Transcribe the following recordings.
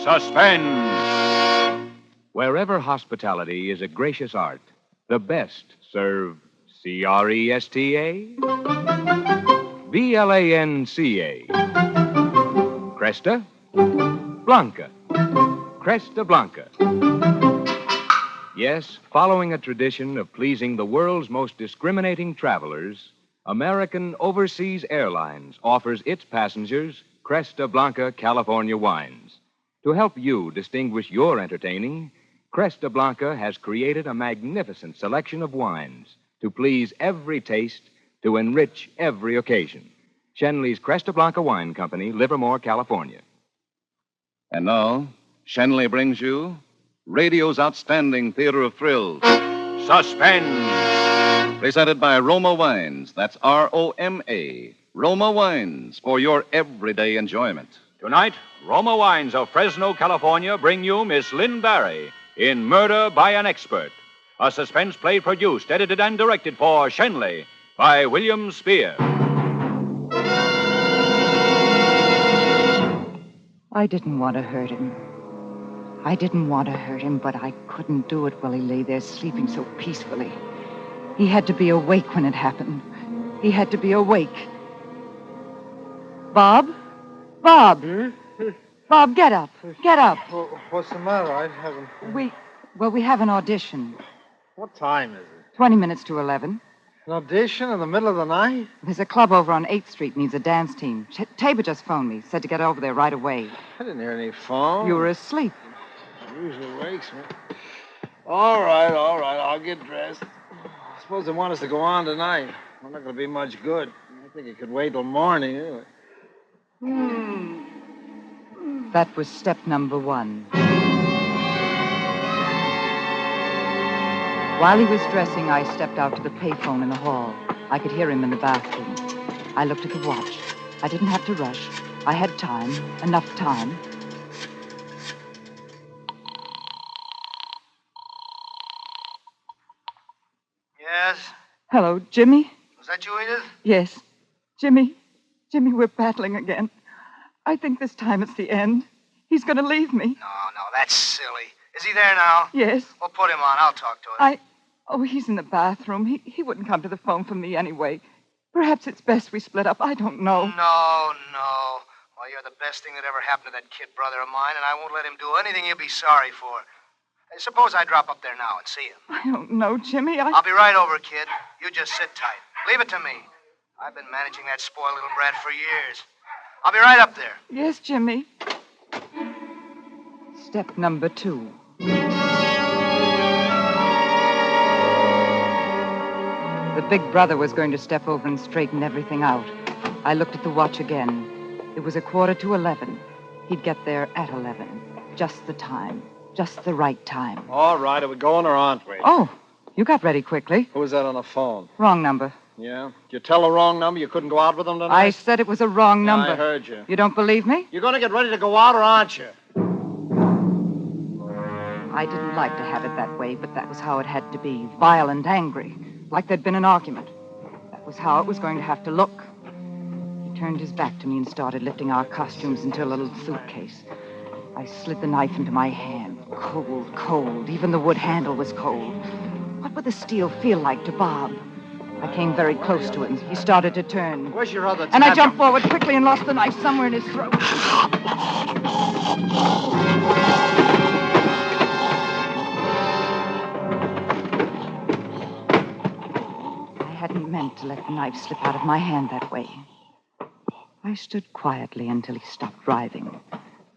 Suspense. Wherever hospitality is a gracious art, the best serve C-R-E-S-T-A, B-L-A-N-C-A. Cresta Blanca. Cresta Blanca. Yes, following a tradition of pleasing the world's most discriminating travelers, American Overseas Airlines offers its passengers Cresta Blanca California wines. To help you distinguish your entertaining, Cresta Blanca has created a magnificent selection of wines to please every taste, to enrich every occasion. Shenley's Cresta Blanca Wine Company, Livermore, California. And now, Shenley brings you radio's outstanding theater of thrills. Suspense. Presented by Roma Wines. That's R-O-M-A. Roma Wines, for your everyday enjoyment. Tonight, Roma Wines of Fresno, California bring you Miss Lynn Barry in Murder by an Expert, a suspense play produced, edited, and directed for Shenley by William Spear. I didn't want to hurt him. But I couldn't do it while he lay there sleeping so peacefully. He had to be awake when it happened. He had to be awake. Bob? Bob! Bob, get up. Get up. What's the matter? I haven't... We have an audition. What time is it? 20 minutes to 11. An audition in the middle of the night? There's a club over on 8th Street needs a dance team. Tabor just phoned me. Said to get over there right away. I didn't hear any phone. You were asleep. Usually wakes me. All right. I'll get dressed. I suppose they want us to go on tonight. I'm not going to be much good. I think it could wait till morning anyway. That was step number 1. While he was dressing, I stepped out to the payphone in the hall. I could hear him in the bathroom. I looked at the watch. I didn't have to rush. I had time, enough time. Yes? Hello, Jimmy? Was that you, Edith? Yes. Jimmy, we're battling again. I think this time it's the end. He's going to leave me. No, that's silly. Is he there now? Yes. Well, put him on. I'll talk to him. He's in the bathroom. He wouldn't come to the phone for me anyway. Perhaps it's best we split up. I don't know. No. Well, you're the best thing that ever happened to that kid brother of mine, and I won't let him do anything he'll be sorry for. Suppose I drop up there now and see him. I don't know, Jimmy. I'll be right over, kid. You just sit tight. Leave it to me. I've been managing that spoiled little brat for years. I'll be right up there. Yes, Jimmy. Step number 2. The big brother was going to step over and straighten everything out. I looked at the watch again. It was 11:15. He'd get there at 11. Just the time. Just the right time. All right, are we going or aren't we? Oh, you got ready quickly. Who was that on the phone? Wrong number. Yeah? Did you tell the wrong number? You couldn't go out with them tonight? I said it was a wrong number. I heard you. You don't believe me? You're going to get ready to go out or aren't you? I didn't like to have it that way, but that was how it had to be. Violent, angry, like there'd been an argument. That was how it was going to have to look. He turned his back to me and started lifting our costumes into a little suitcase. I slid the knife into my hand. Cold. Even the wood handle was cold. What would the steel feel like to Bob? I came very close to him. He started to turn. Where's your other And I jumped forward quickly and lost the knife somewhere in his throat. I hadn't meant to let the knife slip out of my hand that way. I stood quietly until he stopped driving.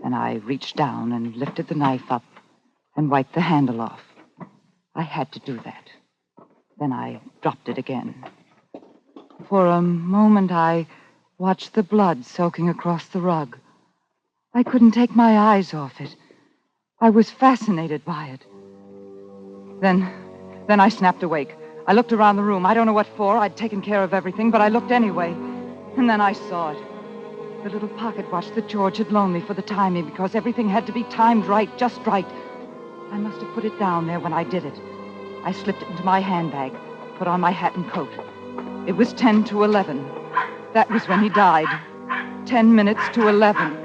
Then I reached down and lifted the knife up and wiped the handle off. I had to do that. Then I dropped it again. For a moment, I watched the blood soaking across the rug. I couldn't take my eyes off it. I was fascinated by it. Then I snapped awake. I looked around the room. I don't know what for. I'd taken care of everything, but I looked anyway. And then I saw it. The little pocket watch that George had loaned me for the timing, because everything had to be timed right, just right. I must have put it down there when I did it. I slipped it into my handbag, put on my hat and coat. It was 10 to 11. That was when he died. 10 minutes to 11.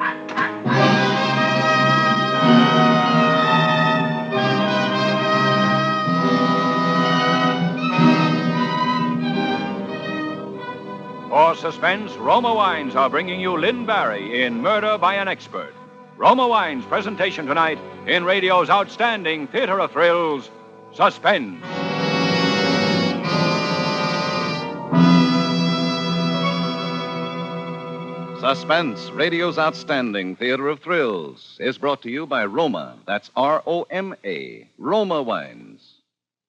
For Suspense, Roma Wines are bringing you Lynn Barry in Murder by an Expert. Roma Wines' presentation tonight in radio's outstanding theater of thrills, Suspense. Suspense, radio's outstanding theater of thrills, is brought to you by Roma. That's Roma. Roma Wines.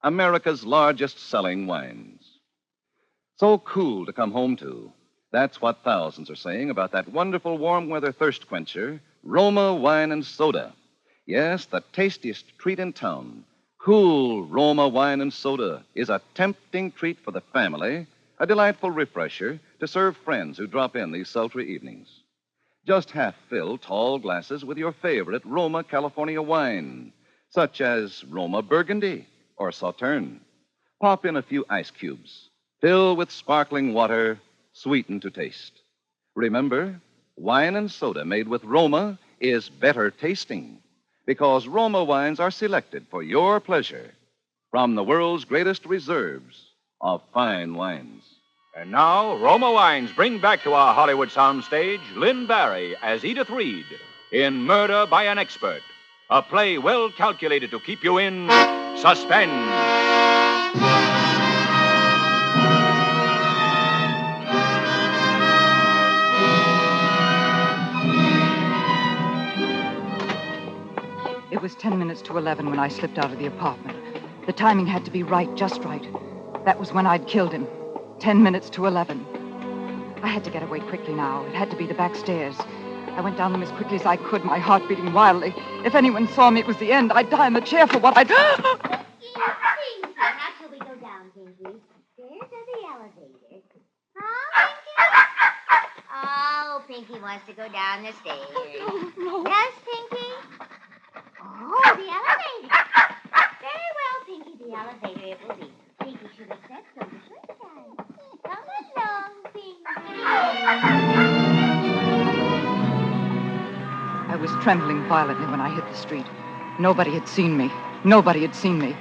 America's largest selling wines. So cool to come home to. That's what thousands are saying about that wonderful warm weather thirst quencher, Roma Wine and Soda. Yes, the tastiest treat in town. Cool Roma Wine and Soda is a tempting treat for the family, a delightful refresher to serve friends who drop in these sultry evenings. Just half-fill tall glasses with your favorite Roma California wine, such as Roma Burgundy or Sauterne. Pop in a few ice cubes. Fill with sparkling water, sweeten to taste. Remember, wine and soda made with Roma is better tasting because Roma wines are selected for your pleasure from the world's greatest reserves of fine wines. And now, Roma Wines bring back to our Hollywood soundstage Lynn Barry as Edith Reed in Murder by an Expert, a play well calculated to keep you in suspense. It was 10 minutes to 11 when I slipped out of the apartment. The timing had to be right, just right. That was when I'd killed him. 10 minutes to 11. I had to get away quickly now. It had to be the back stairs. I went down them as quickly as I could, my heart beating wildly. If anyone saw me, it was the end. I'd die in the chair for what I'd... Pinky, how shall we go down, Pinky? Stairs or the elevator? Huh, Pinky? Oh, Pinky wants to go down the stairs. No. Yes, Pinky? Oh, the elevator. Very well, Pinky, the elevator it will be. Pinky should have said so the first time. Come along, Pinky. I was trembling violently when I hit the street. Nobody had seen me. Nobody had seen me.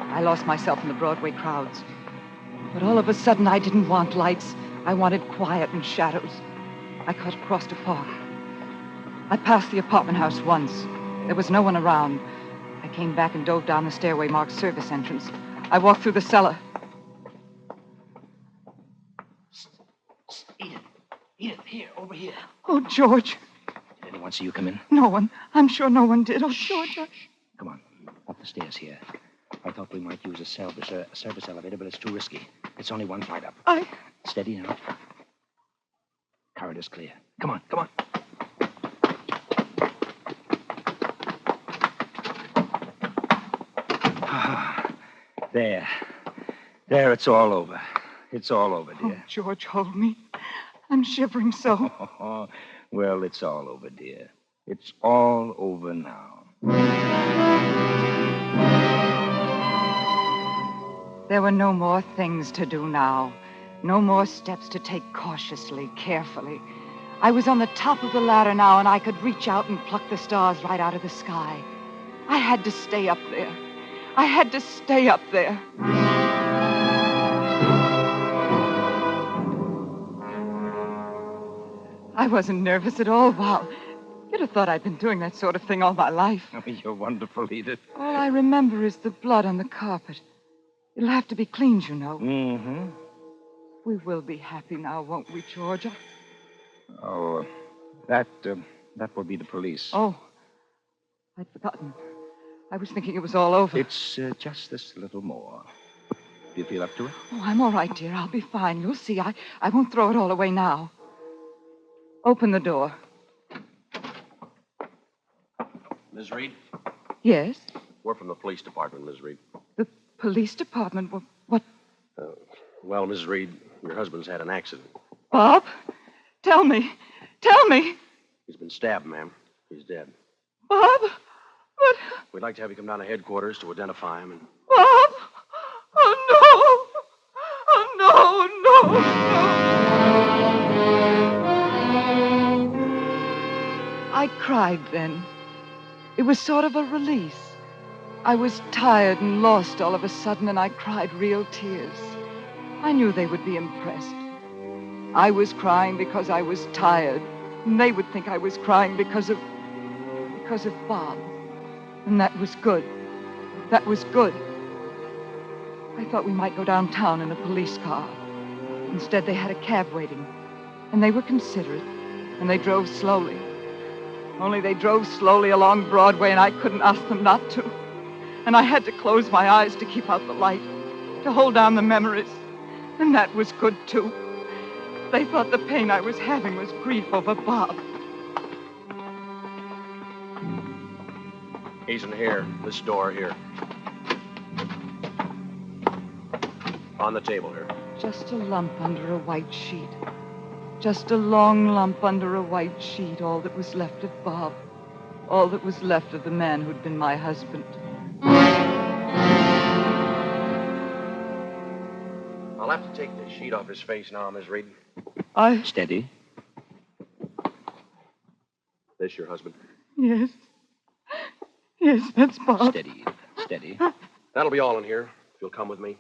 I lost myself in the Broadway crowds. But all of a sudden, I didn't want lights. I wanted quiet and shadows. I cut across the park. I passed the apartment house once. There was no one around. I came back and dove down the stairway marked service entrance. I walked through the cellar. Edith, here, over here. Oh, George. Did anyone see you come in? No one. I'm sure no one did. Oh, George. Come on, up the stairs here. I thought we might use a service elevator, but it's too risky. It's only one flight up. Steady now. Corridor's clear. Come on, come on. There, it's all over. It's all over, Oh, dear. George, hold me. I'm shivering so. Well, it's all over, dear. It's all over now. There were no more things to do now. No more steps to take cautiously, carefully. I was on the top of the ladder now, and I could reach out and pluck the stars right out of the sky. I had to stay up there. I had to stay up there. I wasn't nervous at all. Wow. You'd have thought I'd been doing that sort of thing all my life. Oh, you're wonderful, Edith. All I remember is the blood on the carpet. It'll have to be cleaned, you know. Mm-hmm. We will be happy now, won't we, George? Oh, that will be the police. Oh, I'd forgotten. I was thinking it was all over. It's just this little more. Do you feel up to it? Oh, I'm all right, dear. I'll be fine. You'll see. I won't throw it all away now. Open the door. Ms. Reed? Yes? We're from the police department, Ms. Reed. The police department? What? Well, Ms. Reed, your husband's had an accident. Bob? Tell me. Tell me. He's been stabbed, ma'am. He's dead. Bob? What? We'd like to have you come down to headquarters to identify him and... Bob? Oh, no. Oh, no, no. I cried then. It was sort of a release. I was tired and lost all of a sudden, and I cried real tears. I knew they would be impressed. I was crying because I was tired. And they would think I was crying because of Bob. And that was good. That was good. I thought we might go downtown in a police car. Instead, they had a cab waiting. And they were considerate. And they drove slowly. Only they drove slowly along Broadway, and I couldn't ask them not to. And I had to close my eyes to keep out the light, to hold down the memories. And that was good, too. They thought the pain I was having was grief over Bob. He's in here. This door here. On the table here. Just a lump under a white sheet. Just a long lump under a white sheet, all that was left of Bob. All that was left of the man who'd been my husband. I'll have to take the sheet off his face now, Miss Reed. Steady. This your husband? Yes. Yes, that's Bob. Steady. Steady. That'll be all in here, if you'll come with me.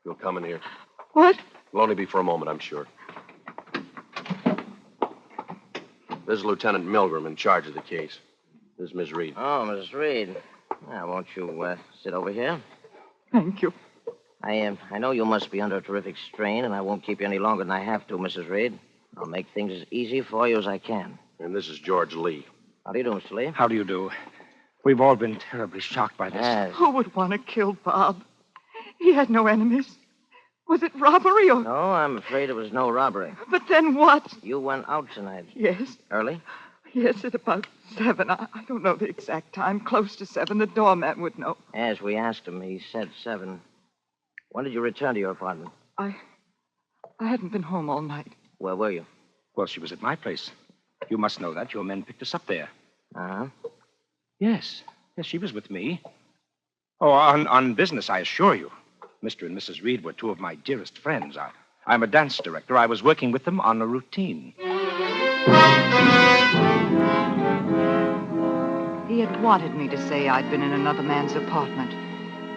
You'll come in here. What? It'll only be for a moment, I'm sure. This is Lieutenant Milgram in charge of the case. This is Miss Reed. Oh, Mrs. Reed. Now, won't you sit over here? Thank you. I know you must be under a terrific strain, and I won't keep you any longer than I have to, Mrs. Reed. I'll make things as easy for you as I can. And this is George Lee. How do you do, Mr. Lee? How do you do? We've all been terribly shocked by this. Yes. Who would want to kill Bob? He had no enemies. Was it robbery or... No, I'm afraid it was no robbery. But then what? You went out tonight. Yes. Early? Yes, at about 7. I don't know the exact time. Close to 7. The doorman would know. As we asked him, he said 7. When did you return to your apartment? I hadn't been home all night. Where were you? Well, she was at my place. You must know that. Your men picked us up there. Uh-huh. Yes. Yes, she was with me. Oh, on business, I assure you. Mr. and Mrs. Reed were two of my dearest friends. I'm a dance director. I was working with them on a routine. He had wanted me to say I'd been in another man's apartment.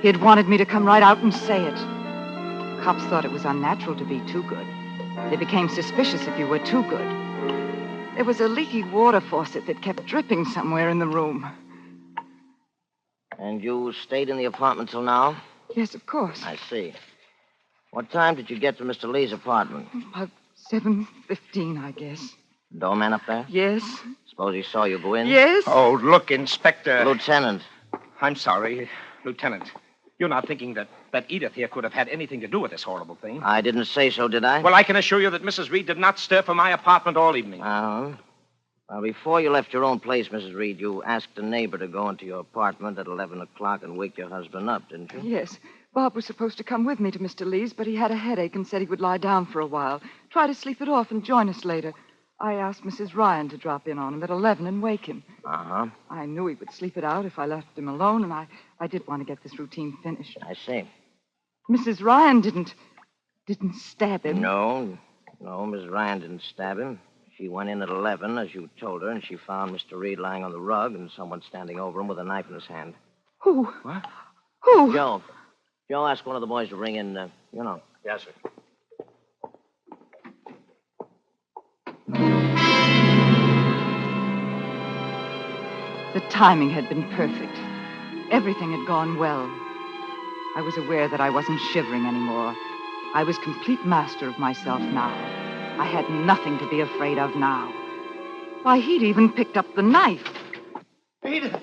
He had wanted me to come right out and say it. Cops thought it was unnatural to be too good. They became suspicious if you were too good. There was a leaky water faucet that kept dripping somewhere in the room. And you stayed in the apartment till now? Yes, of course. I see. What time did you get to Mr. Lee's apartment? About 7:15, I guess. Doorman up there? Yes. Suppose he saw you go in? Yes. Oh, look, Inspector. Lieutenant. I'm sorry, Lieutenant. You're not thinking that Edith here could have had anything to do with this horrible thing? I didn't say so, did I? Well, I can assure you that Mrs. Reed did not stir from my apartment all evening. Uh-huh. Well, before you left your own place, Mrs. Reed, you asked a neighbor to go into your apartment at 11 o'clock and wake your husband up, didn't you? Yes. Bob was supposed to come with me to Mr. Lee's, but he had a headache and said he would lie down for a while. Try to sleep it off and join us later. I asked Mrs. Ryan to drop in on him at 11 and wake him. Uh-huh. I knew he would sleep it out if I left him alone, and I did want to get this routine finished. I see. Mrs. Ryan didn't stab him. No, Miss Ryan didn't stab him. She went in at 11, as you told her, and she found Mr. Reed lying on the rug and someone standing over him with a knife in his hand. Who? What? Who? Joe, ask one of the boys to ring in, Yes, sir. The timing had been perfect. Everything had gone well. I was aware that I wasn't shivering anymore. I was complete master of myself now. I had nothing to be afraid of now. Why, he'd even picked up the knife. Edith!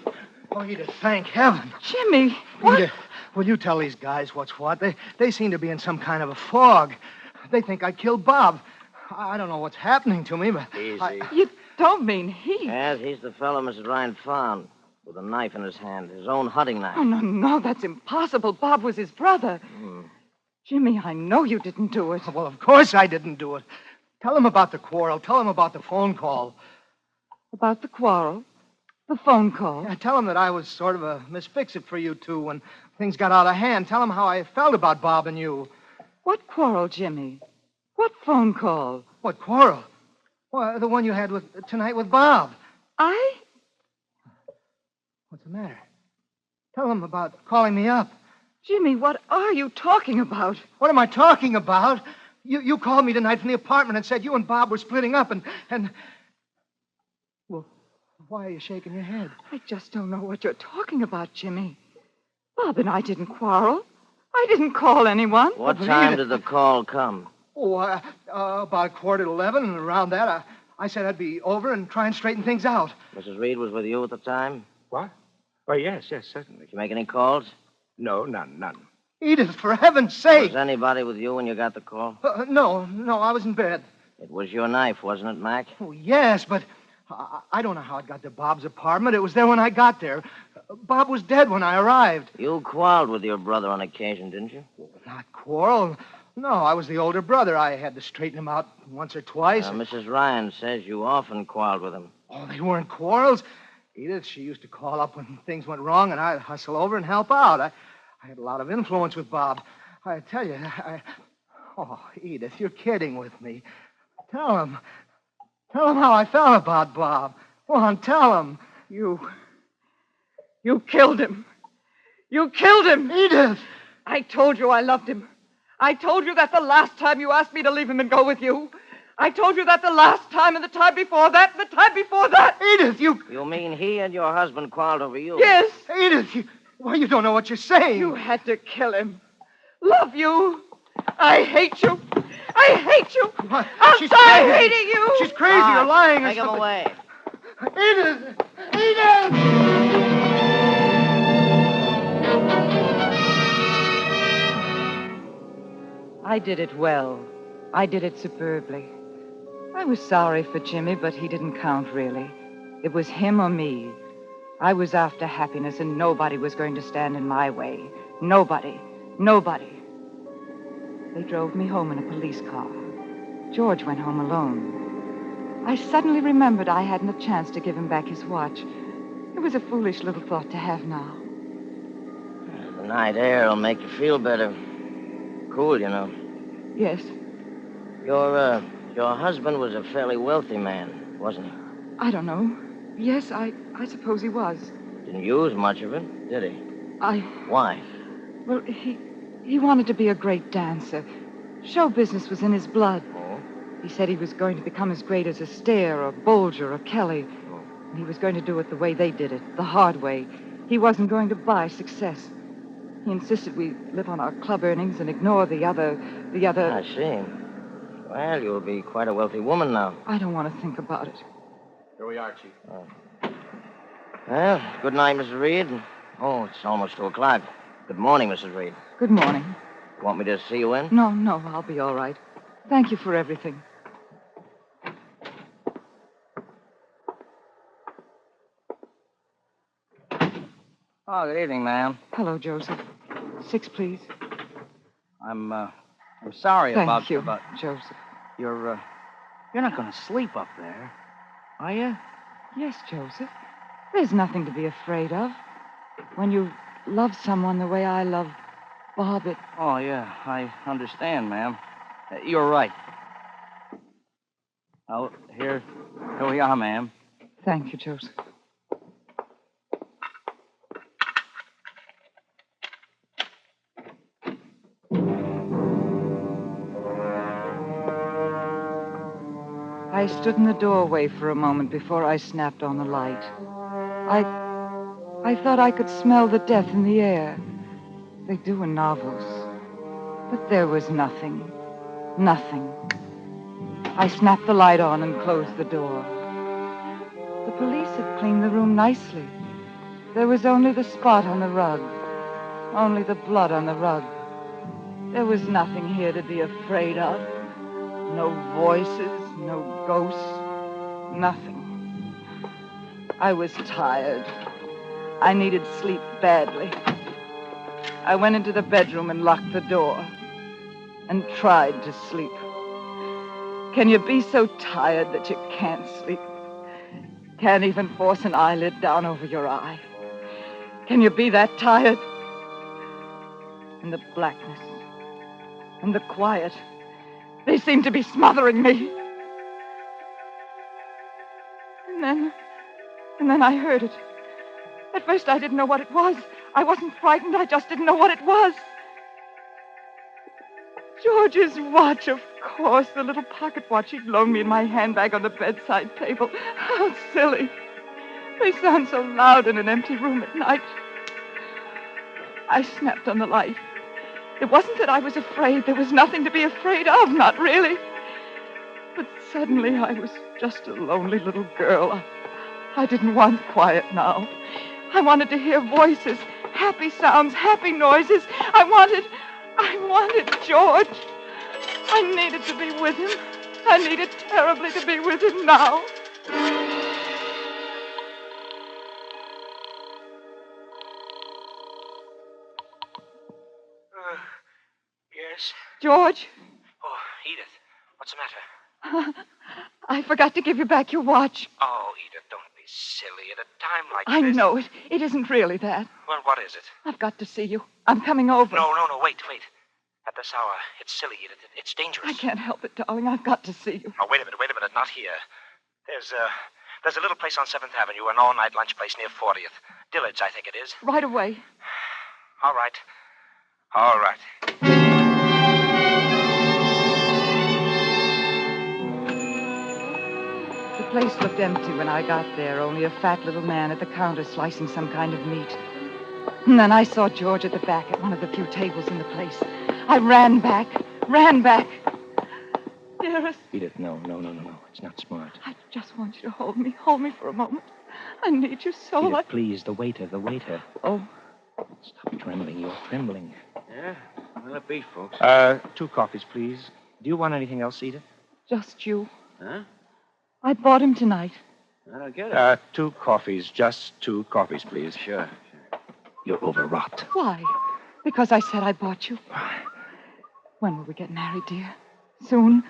Oh, Edith, thank heaven. Jimmy, what? Edith, will you tell these guys what's what? They seem to be in some kind of a fog. They think I killed Bob. I don't know what's happening to me, but... Easy. You don't mean he. Yes, he's the fellow Mrs. Ryan found with a knife in his hand, his own hunting knife. Oh, no, that's impossible. Bob was his brother. Jimmy, I know you didn't do it. Well, of course I didn't do it. Tell them about the quarrel. Tell them about the phone call. About the quarrel? The phone call? Yeah, tell them that I was sort of a misfix-it for you two when things got out of hand. Tell them how I felt about Bob and you. What quarrel, Jimmy? What phone call? What quarrel? Well, the one you had tonight with Bob. I? What's the matter? Tell them about calling me up. Jimmy, what are you talking about? What am I talking about? You called me tonight from the apartment and said you and Bob were splitting up and... Well, why are you shaking your head? I just don't know what you're talking about, Jimmy. Bob and I didn't quarrel. I didn't call anyone. What time did the call come? Oh, about 11:15, and around that, I said I'd be over and try and straighten things out. Mrs. Reed was with you at the time? What? Oh, yes, certainly. Did you make any calls? No, none. Edith, for heaven's sake! Was anybody with you when you got the call? No, I was in bed. It was your knife, wasn't it, Mac? Oh, yes, but I don't know how it got to Bob's apartment. It was there when I got there. Bob was dead when I arrived. You quarreled with your brother on occasion, didn't you? Not quarrel. No, I was the older brother. I had to straighten him out once or twice. Mrs. Ryan says you often quarreled with him. Oh, they weren't quarrels. Edith, she used to call up when things went wrong, and I'd hustle over and help out. I had a lot of influence with Bob. I tell you, Oh, Edith, you're kidding with me. Tell him how I felt about Bob. Go on, tell him. You killed him. You killed him. Edith! I told you I loved him. I told you that the last time you asked me to leave him and go with you. I told you that the last time and the time before that and the time before that. Edith, you... You mean he and your husband quarreled over you? Yes. Edith, you don't know what you're saying. You had to kill him. Love you. I hate you. I hate you. What? I'll die hating you. She's crazy. You're lying or Take him something. away. Edith! Edith! I did it well. I did it superbly. I was sorry for Jimmy, but he didn't count, really. It was him or me. I was after happiness, and nobody was going to stand in my way. Nobody. They drove me home in a police car. George went home alone. I suddenly remembered I hadn't a chance to give him back his watch. It was a foolish little thought to have now. The night air will make you feel better. Cool, you know. Yes. Your husband was a fairly wealthy man, wasn't he? I don't know. Yes, I suppose he was. Didn't use much of it, did he? Why? Well, he wanted to be a great dancer. Show business was in his blood. Oh? He said he was going to become as great as Astaire or Bolger or Kelly. Oh. And he was going to do it the way they did it, the hard way. He wasn't going to buy success. He insisted we live on our club earnings and ignore the other... I see. Well, you'll be quite a wealthy woman now. I don't want to think about it. Here we are, Chief. Well, good night, Mrs. Reed. Oh, it's almost 2 o'clock. Good morning, Mrs. Reed. Good morning. Want me to see you in? No, I'll be all right. Thank you for everything. Oh, good evening, ma'am. Hello, Joseph. 6, please. I'm sorry Thank you, about Joseph. you're not going to sleep up there, are you? Yes, Joseph. There's nothing to be afraid of. When you love someone the way I love Bob, it... Oh, yeah, I understand, ma'am. You're right. Oh, here we are, ma'am. Thank you, Joseph. I stood in the doorway for a moment before I snapped on the light. I thought I could smell the death in the air. They do in novels. But there was nothing. Nothing. I snapped the light on and closed the door. The police had cleaned the room nicely. There was only the spot on the rug. Only the blood on the rug. There was nothing here to be afraid of. No voices, no ghosts, nothing. I was tired. I needed sleep badly. I went into the bedroom and locked the door and tried to sleep. Can you be so tired that you can't sleep? Can't even force an eyelid down over your eye? Can you be that tired? And the blackness and the quiet, they seem to be smothering me. And then I heard it. At first I didn't know what it was. I wasn't frightened. I just didn't know what it was. George's watch, of course. The little pocket watch he'd loaned me in my handbag on the bedside table. How silly. They sound so loud in an empty room at night. I snapped on the light. It wasn't that I was afraid. There was nothing to be afraid of, not really. But suddenly I was just a lonely little girl. I didn't want quiet now. I wanted to hear voices, happy sounds, happy noises. I wanted George. I needed to be with him. I needed terribly to be with him now. Yes? George? Oh, Edith, what's the matter? I forgot to give you back your watch. Oh, Edith, don't be silly at a time like I this. know it. It isn't really that. Well, what is it? I've got to see you. I'm coming over. No, wait. At this hour, it's silly, Edith. It's dangerous. I can't help it, darling. I've got to see you. Oh, wait a minute. Not here. There's a little place on 7th Avenue, an all-night lunch place near 40th. Dillard's, I think it is. Right away. All right. The place looked empty when I got there, only a fat little man at the counter slicing some kind of meat. And then I saw George at the back at one of the few tables in the place. I ran back. Dearest. Edith, no. It's not smart. I just want you to hold me. Hold me for a moment. I need you so. Edith, please, the waiter. Oh. Stop trembling. You're trembling. Yeah? Well, it beat, folks. 2 coffees, please. Do you want anything else, Edith? Just you. Huh? I bought him tonight. I don't get it. 2 coffees. Just 2 coffees, please. Sure. You're overwrought. Why? Because I said I bought you. When will we get married, dear? Soon?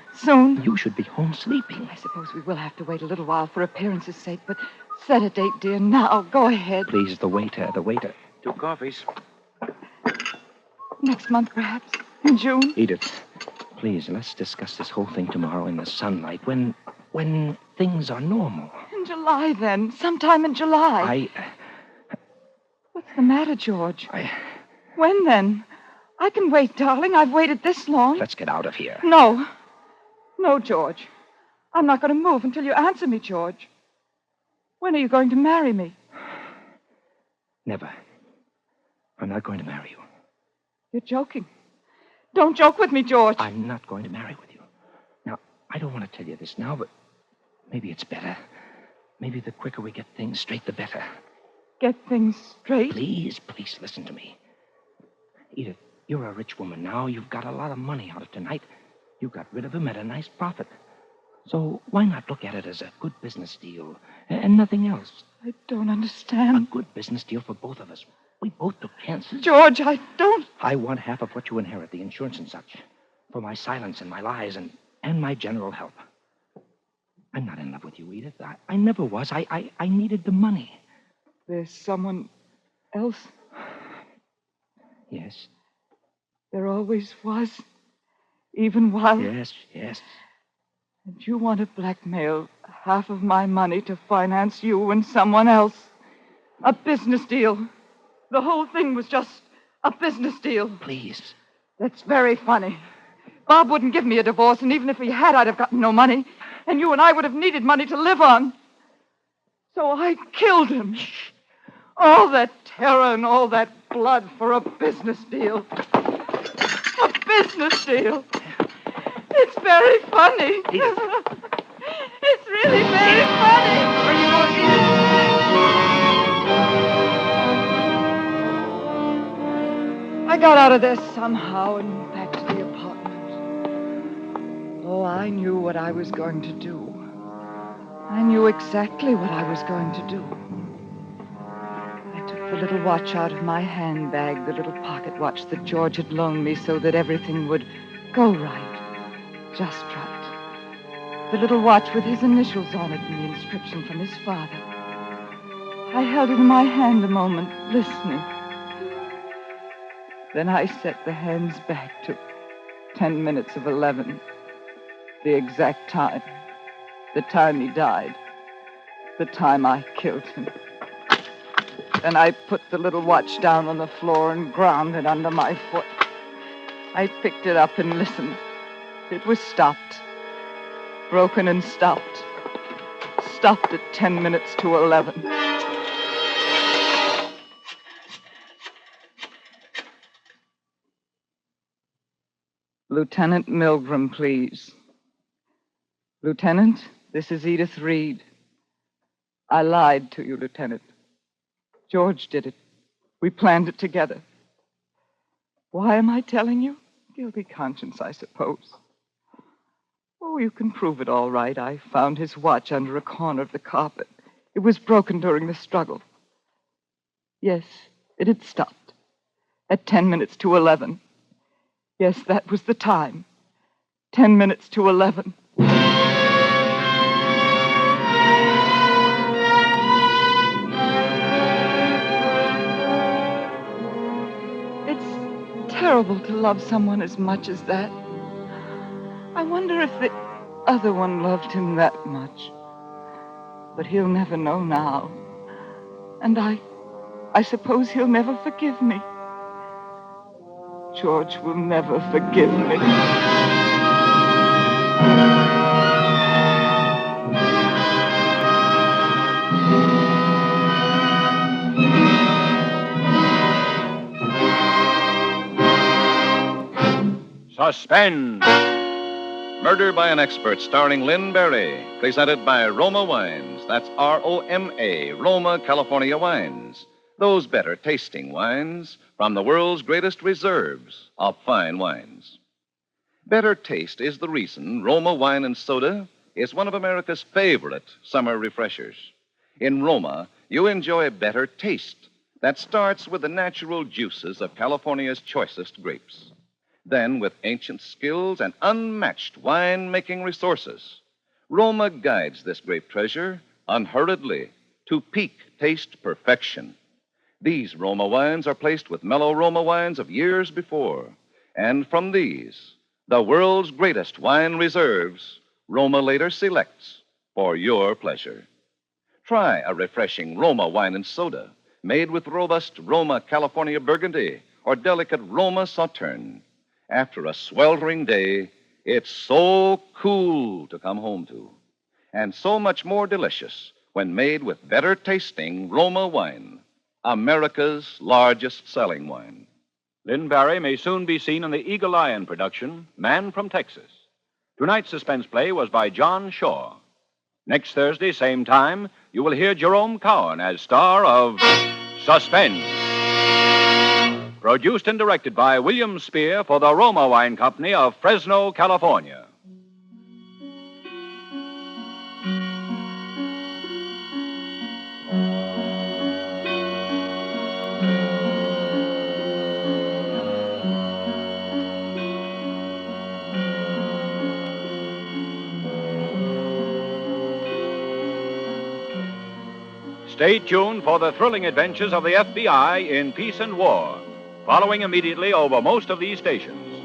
You should be home sleeping. I suppose we will have to wait a little while for appearance's sake, but set a date, dear, now. Go ahead. Please, the waiter. 2 coffees. Next month, perhaps. In June. Edith, please, let's discuss this whole thing tomorrow in the sunlight, when things are normal. In July, then. Sometime in July. What's the matter, George? When, then? I can wait, darling. I've waited this long. Let's get out of here. No, George. I'm not going to move until you answer me, George. When are you going to marry me? Never. I'm not going to marry you. You're joking. Don't joke with me, George. I'm not going to marry with you. Now, I don't want to tell you this now, but maybe it's better. Maybe the quicker we get things straight, the better. Get things straight? Please, listen to me. Edith, you're a rich woman now. You've got a lot of money out of tonight. You got rid of him at a nice profit. So why not look at it as a good business deal and nothing else? I don't understand. A good business deal for both of us. We both took chances. George, I don't... I want half of what you inherit, the insurance and such, for my silence and my lies and my general help. I'm not in love with you, Edith. I never was. I needed the money. There's someone else? Yes. There always was, even while... Yes. And you want to blackmail half of my money to finance you and someone else. A business deal. The whole thing was just a business deal. Please. That's very funny. Bob wouldn't give me a divorce, and even if he had, I'd have gotten no money. And you and I would have needed money to live on. So I killed him. All that terror and all that blood for a business deal. A business deal. It's very funny. It's really very funny. I got out of there somehow and back to the apartment. Oh, I knew what I was going to do. I knew exactly what I was going to do. I took the little watch out of my handbag, the little pocket watch that George had loaned me so that everything would go right, just right. The little watch with his initials on it and the inscription from his father. I held it in my hand a moment, listening. Then I set the hands back to 10 minutes of 11. The exact time. The time he died. The time I killed him. Then I put the little watch down on the floor and ground it under my foot. I picked it up and listened. It was stopped. Broken and stopped. Stopped at 10 minutes to 11. Lieutenant Milgram, please. Lieutenant, this is Edith Reed. I lied to you, Lieutenant. George did it. We planned it together. Why am I telling you? Guilty conscience, I suppose. Oh, you can prove it all right. I found his watch under a corner of the carpet. It was broken during the struggle. Yes, it had stopped. At 10 minutes to 11. Yes, that was the time. 10 minutes to 11. It's terrible to love someone as much as that. I wonder if the other one loved him that much. But he'll never know now. And I suppose he'll never forgive me. George will never forgive me. Suspense. Murder by an Expert, starring Lynn Berry. Presented by Roma Wines. That's R-O-M-A, Roma, California Wines. Those better tasting wines from the world's greatest reserves of fine wines. Better taste is the reason Roma Wine and Soda is one of America's favorite summer refreshers. In Roma, you enjoy better taste that starts with the natural juices of California's choicest grapes. Then, with ancient skills and unmatched wine-making resources, Roma guides this grape treasure unhurriedly to peak taste perfection. These Roma wines are placed with mellow Roma wines of years before. And from these, the world's greatest wine reserves, Roma later selects for your pleasure. Try a refreshing Roma wine and soda made with robust Roma California Burgundy or delicate Roma Sauterne. After a sweltering day, it's so cool to come home to, and so much more delicious when made with better tasting Roma wine, America's largest selling wine. Lynn Barry may soon be seen in the Eagle Lion production, Man from Texas. Tonight's suspense play was by John Shaw. Next Thursday, same time, you will hear Jerome Cowan as star of Suspense. Produced and directed by William Spear for the Roma Wine Company of Fresno, California. Stay tuned for the thrilling adventures of the FBI in Peace and War, following immediately over most of these stations.